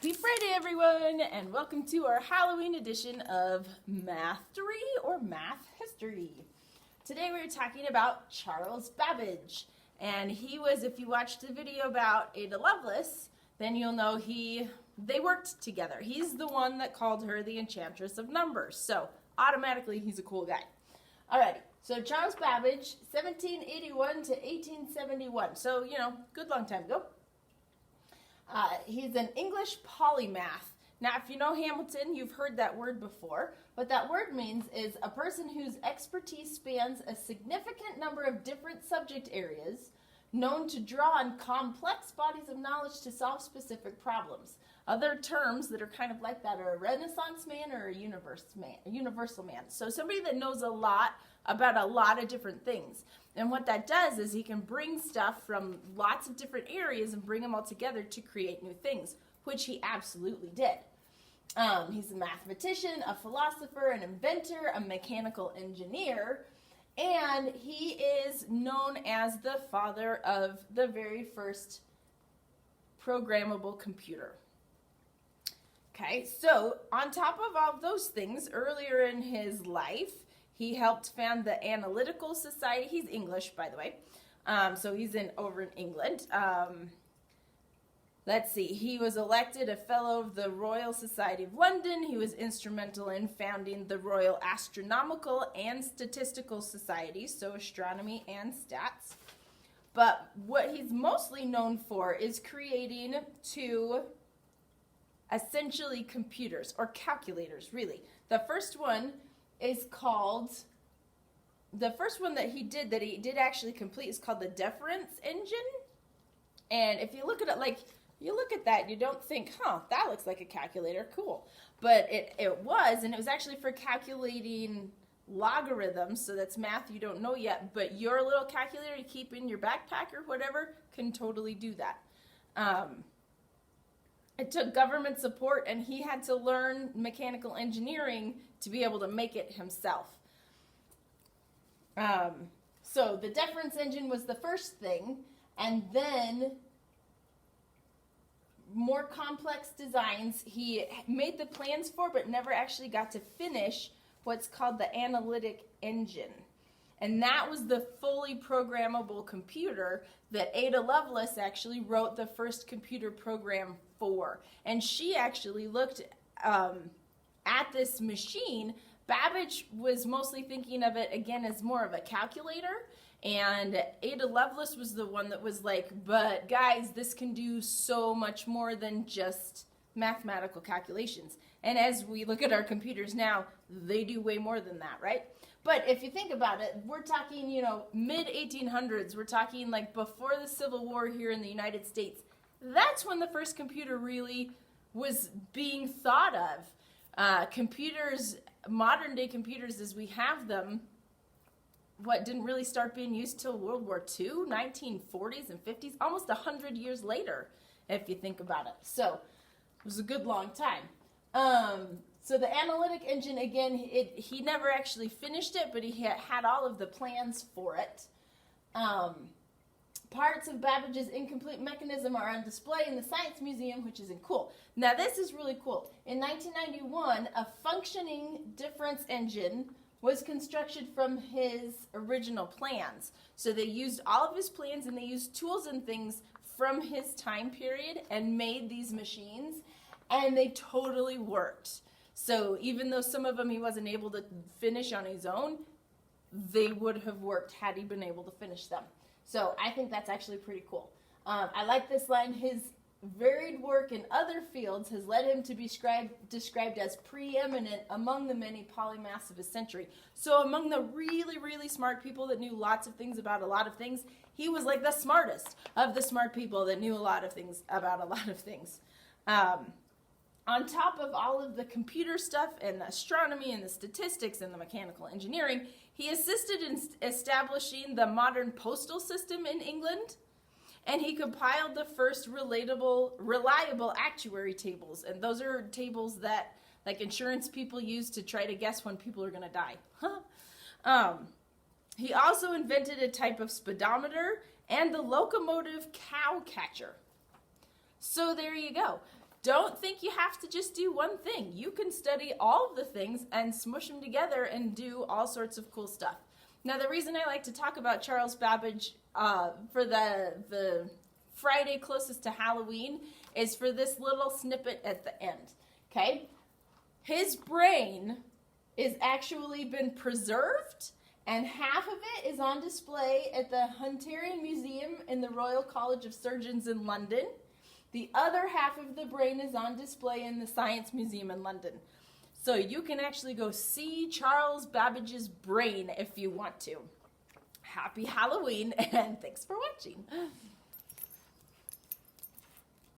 Happy Friday, everyone, and welcome to our Halloween edition of Matthery or Math History. Today we're talking about Charles Babbage, and he was, if you watched the video about Ada Lovelace, then you'll know they worked together. He's the one that called her the Enchantress of Numbers, so automatically he's a cool guy. Alrighty, so Charles Babbage, 1781 to 1871, so, good long time ago. He's an English polymath. Now, if you know Hamilton, you've heard that word before. What that word means is a person whose expertise spans a significant number of different subject areas, known to draw on complex bodies of knowledge to solve specific problems. Other terms that are kind of like that are a Renaissance man or a universal man. So somebody that knows a lot about a lot of different things. And what that does is he can bring stuff from lots of different areas and bring them all together to create new things, which he absolutely did. He's a mathematician, a philosopher, an inventor, a mechanical engineer, and he is known as the father of the very first programmable computer. Okay, so on top of all those things, earlier in his life, he helped found the Analytical Society. He's English, by the way, so he's over in England. Let's see, he was elected a Fellow of the Royal Society of London. He was instrumental in founding the Royal Astronomical and Statistical Society, so astronomy and stats. But what he's mostly known for is creating two essentially computers, or calculators, really. The first one that he did actually complete is called the Deference Engine. And if you look at it, you look at that, you don't think, that looks like a calculator, cool. But it was actually for calculating logarithms, so that's math you don't know yet, but your little calculator you keep in your backpack or whatever can totally do that. It took government support, and he had to learn mechanical engineering to be able to make it himself. So the Deference Engine was the first thing, and then more complex designs he made the plans for, but never actually got to finish what's called the Analytic Engine. And that was the fully programmable computer that Ada Lovelace actually wrote the first computer program for. And she actually looked at this machine. Babbage was mostly thinking of it, again, as more of a calculator. And Ada Lovelace was the one that was like, but guys, this can do so much more than just mathematical calculations. And as we look at our computers now, they do way more than that, right? But if you think about it, we're talking, mid-1800s. We're talking like before the Civil War here in the United States. That's when the first computer really was being thought of. Computers, modern-day computers as we have them, didn't really start being used till World War II, 1940s and 50s, almost 100 years later, if you think about it. So it was a good long time. So the Analytic Engine, again, he never actually finished it, but he had all of the plans for it. Parts of Babbage's incomplete mechanism are on display in the Science Museum, which is cool. Now this is really cool. In 1991, a functioning difference engine was constructed from his original plans. So they used all of his plans, and they used tools and things from his time period and made these machines, and they totally worked. So even though some of them he wasn't able to finish on his own, they would have worked had he been able to finish them. So I think that's actually pretty cool. I like this line. His varied work in other fields has led him to be described as preeminent among the many polymaths of his century. So among the really, really smart people that knew lots of things about a lot of things, he was like the smartest of the smart people that knew a lot of things about a lot of things. On top of all of the computer stuff and the astronomy and the statistics and the mechanical engineering, he assisted in establishing the modern postal system in England, and he compiled the first reliable actuary tables. And those are tables that like insurance people use to try to guess when people are going to die. He also invented a type of speedometer and the locomotive cow catcher. So there you go. don't think you have to just do one thing. You can study all of the things and smush them together and do all sorts of cool stuff. Now, the reason I like to talk about Charles Babbage for the Friday closest to Halloween is for this little snippet at the end, okay? His brain is actually been preserved, and half of it is on display at the Hunterian Museum in the Royal College of Surgeons in London. The other half of the brain is on display in the Science Museum in London. So you can actually go see Charles Babbage's brain if you want to. Happy Halloween, and thanks for watching.